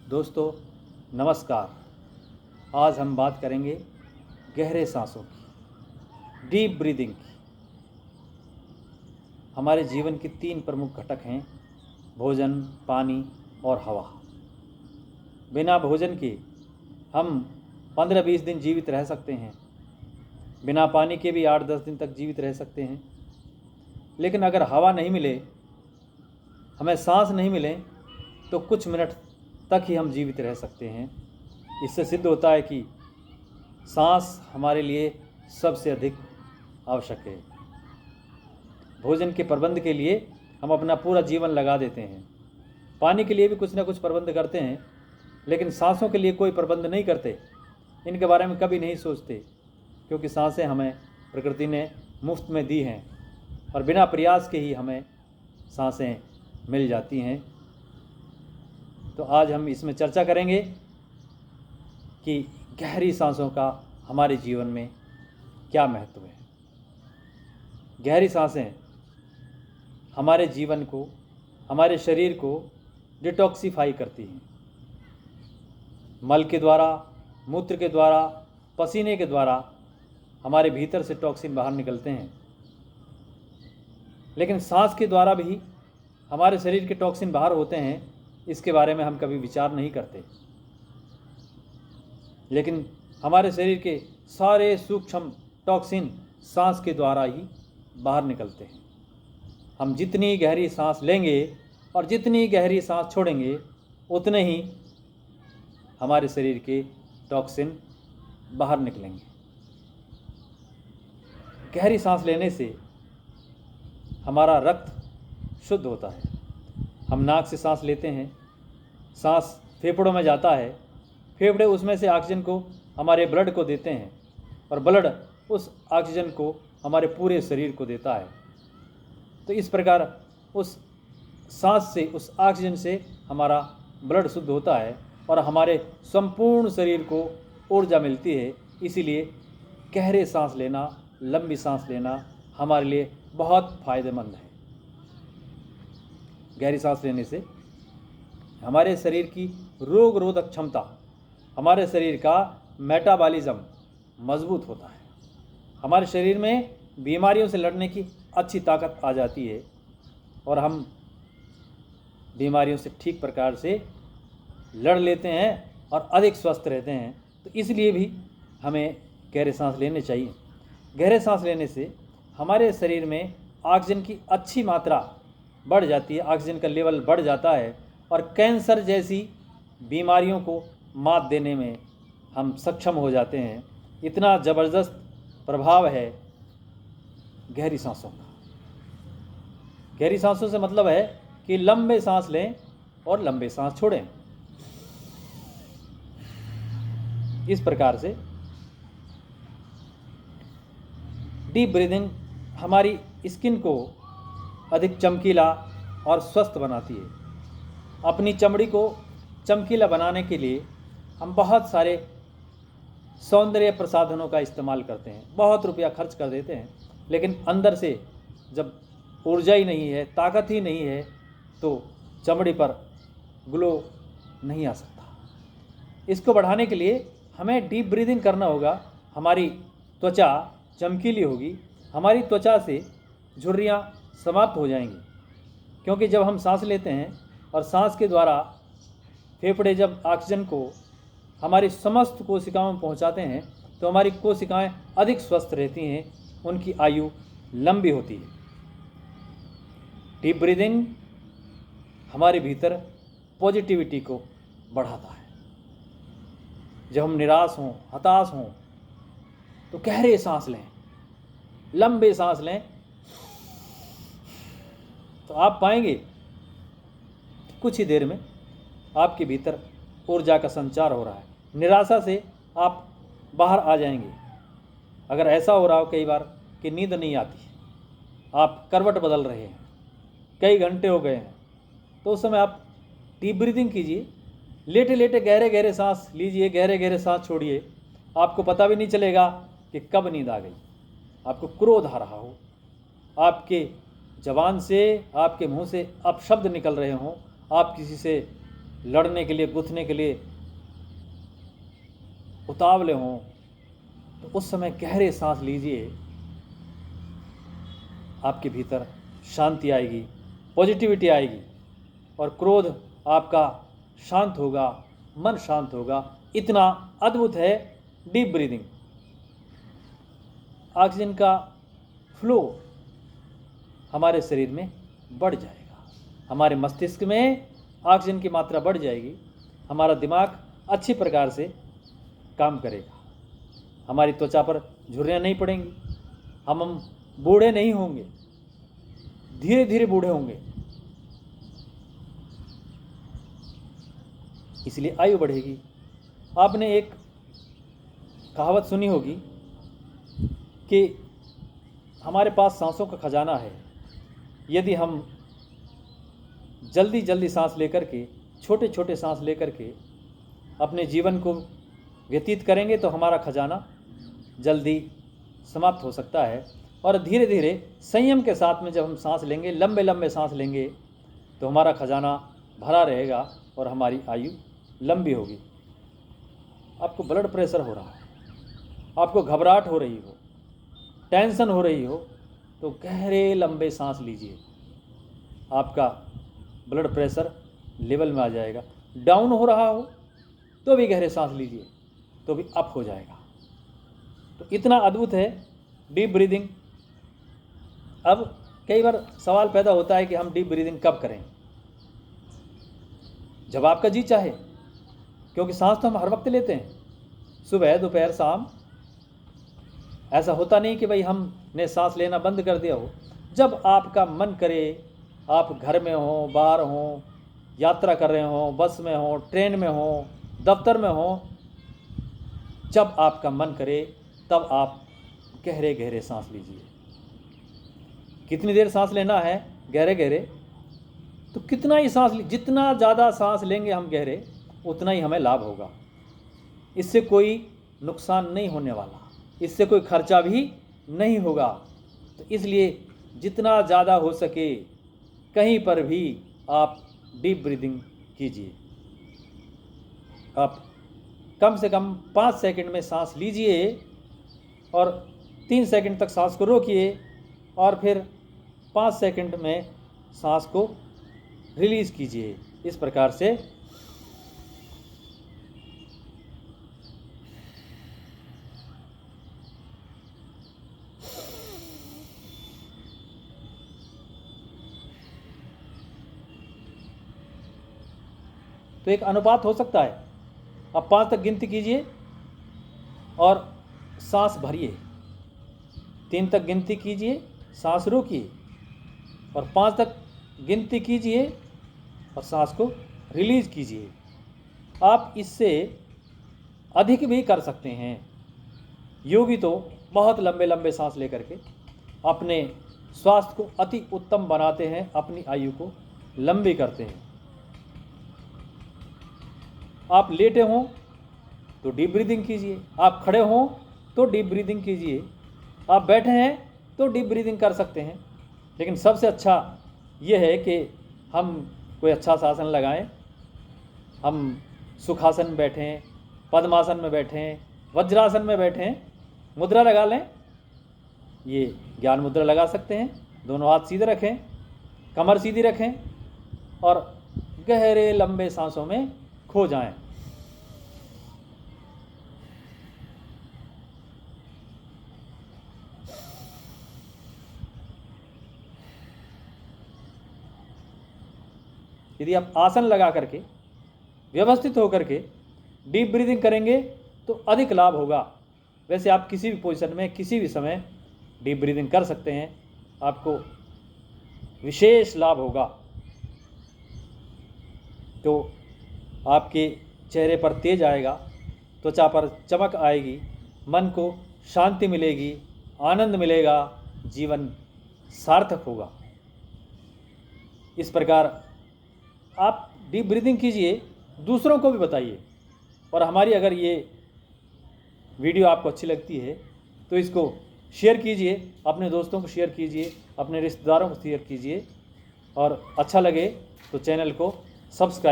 दोस्तों नमस्कार। आज हम बात करेंगे गहरे सांसों की, डीप ब्रीदिंग की। हमारे जीवन के 3 प्रमुख घटक हैं, भोजन, पानी और हवा। बिना भोजन के हम 15-20 दिन जीवित रह सकते हैं, बिना पानी के भी 8-10 दिन तक जीवित रह सकते हैं। लेकिन अगर हवा नहीं मिले, हमें सांस नहीं मिले, तो कुछ मिनट तक ही हम जीवित रह सकते हैं। इससे सिद्ध होता है कि सांस हमारे लिए सबसे अधिक आवश्यक है। भोजन के प्रबंध के लिए हम अपना पूरा जीवन लगा देते हैं, पानी के लिए भी कुछ ना कुछ प्रबंध करते हैं, लेकिन सांसों के लिए कोई प्रबंध नहीं करते। इनके बारे में कभी नहीं सोचते, क्योंकि सांसें हमें प्रकृति ने मुफ्त में दी हैं और बिना प्रयास के ही हमें सांसें मिल जाती हैं। तो आज हम इसमें चर्चा करेंगे कि गहरी सांसों का हमारे जीवन में क्या महत्व है। गहरी सांसें हमारे जीवन को, हमारे शरीर को डिटॉक्सिफाई करती हैं। मल के द्वारा, मूत्र के द्वारा, पसीने के द्वारा हमारे भीतर से टॉक्सिन बाहर निकलते हैं, लेकिन सांस के द्वारा भी हमारे शरीर के टॉक्सिन बाहर होते हैं। इसके बारे में हम कभी विचार नहीं करते, लेकिन हमारे शरीर के सारे सूक्ष्म टॉक्सिन सांस के द्वारा ही बाहर निकलते हैं। हम जितनी गहरी सांस लेंगे और जितनी गहरी सांस छोड़ेंगे, उतने ही हमारे शरीर के टॉक्सिन बाहर निकलेंगे। गहरी सांस लेने से हमारा रक्त शुद्ध होता है। हम नाक से सांस लेते हैं, सांस फेफड़ों में जाता है, फेफड़े उसमें से ऑक्सीजन को हमारे ब्लड को देते हैं और ब्लड उस ऑक्सीजन को हमारे पूरे शरीर को देता है। तो इस प्रकार उस सांस से, उस ऑक्सीजन से हमारा ब्लड शुद्ध होता है और हमारे संपूर्ण शरीर को ऊर्जा मिलती है। इसीलिए गहरे सांस लेना, लंबी सांस लेना हमारे लिए बहुत फ़ायदेमंद है। गहरी सांस लेने से हमारे शरीर की रोग रोधक क्षमता, हमारे शरीर का मेटाबॉलिज्म मजबूत होता है। हमारे शरीर में बीमारियों से लड़ने की अच्छी ताकत आ जाती है और हम बीमारियों से ठीक प्रकार से लड़ लेते हैं और अधिक स्वस्थ रहते हैं। तो इसलिए भी हमें गहरे सांस लेने चाहिए। गहरे सांस लेने से हमारे शरीर में ऑक्सीजन की अच्छी मात्रा बढ़ जाती है, ऑक्सीजन का लेवल बढ़ जाता है और कैंसर जैसी बीमारियों को मात देने में हम सक्षम हो जाते हैं। इतना ज़बरदस्त प्रभाव है गहरी सांसों का। गहरी सांसों से मतलब है कि लंबे सांस लें और लंबे सांस छोड़ें। इस प्रकार से डीप ब्रीदिंग हमारी स्किन को अधिक चमकीला और स्वस्थ बनाती है। अपनी चमड़ी को चमकीला बनाने के लिए हम बहुत सारे सौंदर्य प्रसाधनों का इस्तेमाल करते हैं, बहुत रुपया खर्च कर देते हैं, लेकिन अंदर से जब ऊर्जा ही नहीं है, ताकत ही नहीं है, तो चमड़ी पर ग्लो नहीं आ सकता। इसको बढ़ाने के लिए हमें डीप ब्रीदिंग करना होगा। हमारी त्वचा चमकीली होगी, हमारी त्वचा से झुर्रियाँ समाप्त हो जाएंगी, क्योंकि जब हम सांस लेते हैं और सांस के द्वारा फेफड़े जब ऑक्सीजन को हमारी समस्त कोशिकाओं में पहुंचाते हैं, तो हमारी कोशिकाएं अधिक स्वस्थ रहती हैं, उनकी आयु लंबी होती है। डीप ब्रीदिंग हमारे भीतर पॉजिटिविटी को बढ़ाता है। जब हम निराश हों, हताश हों, तो गहरे सांस लें, लंबे सांस लें, तो आप पाएंगे कुछ ही देर में आपके भीतर ऊर्जा का संचार हो रहा है। निराशा से आप बाहर आ जाएंगे। अगर ऐसा हो रहा हो कई बार कि नींद नहीं आती, आप करवट बदल रहे हैं, कई घंटे हो गए हैं, तो उस समय आप डीप ब्रीदिंग कीजिए, लेटे लेटे गहरे गहरे सांस लीजिए, गहरे गहरे सांस छोड़िए। आपको पता भी नहीं चलेगा कि कब नींद आ गई। आपको क्रोध आ रहा हो, आपके जबान से, आपके मुंह से अपशब्द निकल रहे हों, आप किसी से लड़ने के लिए, गुथने के लिए उतावले हों, तो उस समय गहरे सांस लीजिए। आपके भीतर शांति आएगी, पॉजिटिविटी आएगी और क्रोध आपका शांत होगा, मन शांत होगा। इतना अद्भुत है डीप ब्रीदिंग। ऑक्सीजन का फ्लो हमारे शरीर में बढ़ जाएगा, हमारे मस्तिष्क में ऑक्सीजन की मात्रा बढ़ जाएगी, हमारा दिमाग अच्छी प्रकार से काम करेगा, हमारी त्वचा पर झुर्रियाँ नहीं पड़ेंगी, हम बूढ़े नहीं होंगे, धीरे धीरे बूढ़े होंगे, इसलिए आयु बढ़ेगी। आपने एक कहावत सुनी होगी कि हमारे पास सांसों का खजाना है। यदि हम जल्दी जल्दी सांस लेकर के, छोटे छोटे सांस लेकर के अपने जीवन को व्यतीत करेंगे तो हमारा खजाना जल्दी समाप्त हो सकता है। और धीरे धीरे संयम के साथ में जब हम सांस लेंगे, लंबे लंबे सांस लेंगे, तो हमारा खजाना भरा रहेगा और हमारी आयु लंबी होगी। आपको ब्लड प्रेशर हो रहा है, आपको घबराहट हो रही हो, टेंशन हो रही हो, तो गहरे लंबे सांस लीजिए, आपका ब्लड प्रेशर लेवल में आ जाएगा। डाउन हो रहा हो तो भी गहरे सांस लीजिए, तो भी अप हो जाएगा। तो इतना अद्भुत है डीप ब्रीदिंग। अब कई बार सवाल पैदा होता है कि हम डीप ब्रीदिंग कब करें? जब आपका जी चाहे, क्योंकि सांस तो हम हर वक्त लेते हैं, सुबह, दोपहर, शाम। ऐसा होता नहीं कि भाई हमने सांस लेना बंद कर दिया हो। जब आपका मन करे, आप घर में हो, बाहर हो, यात्रा कर रहे हो, बस में हो, ट्रेन में हो, दफ्तर में हो, जब आपका मन करे तब आप गहरे गहरे सांस लीजिए। कितनी देर सांस लेना है गहरे गहरे? तो कितना ही सांस, जितना ज़्यादा सांस लेंगे हम गहरे, उतना ही हमें लाभ होगा। इससे कोई नुकसान नहीं होने वाला, इससे कोई खर्चा भी नहीं होगा। तो इसलिए जितना ज़्यादा हो सके कहीं पर भी आप डीप ब्रीदिंग कीजिए। आप कम से कम 5 सेकंड में सांस लीजिए और 3 सेकंड तक सांस को रोकिए और फिर 5 सेकंड में सांस को रिलीज़ कीजिए। इस प्रकार से तो एक अनुपात हो सकता है। आप 5 तक गिनती कीजिए और सांस भरिए, 3 तक गिनती कीजिए, सांस रोकिए और 5 तक गिनती कीजिए और सांस को रिलीज़ कीजिए। आप इससे अधिक भी कर सकते हैं। योगी तो बहुत लंबे लंबे सांस लेकर के अपने स्वास्थ्य को अति उत्तम बनाते हैं, अपनी आयु को लंबी करते हैं। आप लेटे हों तो डीप ब्रीदिंग कीजिए, आप खड़े हों तो डीप ब्रीदिंग कीजिए, आप बैठे हैं तो डीप ब्रीदिंग कर सकते हैं। लेकिन सबसे अच्छा ये है कि हम कोई अच्छा सा आसन लगाएं। हम सुखासन में बैठें, पद्मासन में बैठें, वज्रासन में बैठें, मुद्रा लगा लें। ये ज्ञान मुद्रा लगा सकते हैं। दोनों हाथ सीधे रखें, कमर सीधी रखें और गहरे लंबे सांसों में खो जाएं। यदि आप आसन लगा करके व्यवस्थित होकर के डीप ब्रीदिंग करेंगे तो अधिक लाभ होगा। वैसे आप किसी भी पोजीशन में किसी भी समय डीप ब्रीदिंग कर सकते हैं, आपको विशेष लाभ होगा। तो आपके चेहरे पर तेज आएगा, त्वचा पर चमक आएगी, मन को शांति मिलेगी, आनंद मिलेगा, जीवन सार्थक होगा। इस प्रकार आप डीप ब्रीदिंग कीजिए, दूसरों को भी बताइए। और हमारी अगर ये वीडियो आपको अच्छी लगती है तो इसको शेयर कीजिए, अपने दोस्तों को शेयर कीजिए, अपने रिश्तेदारों को शेयर कीजिए और अच्छा लगे तो चैनल को सब्सक्राइब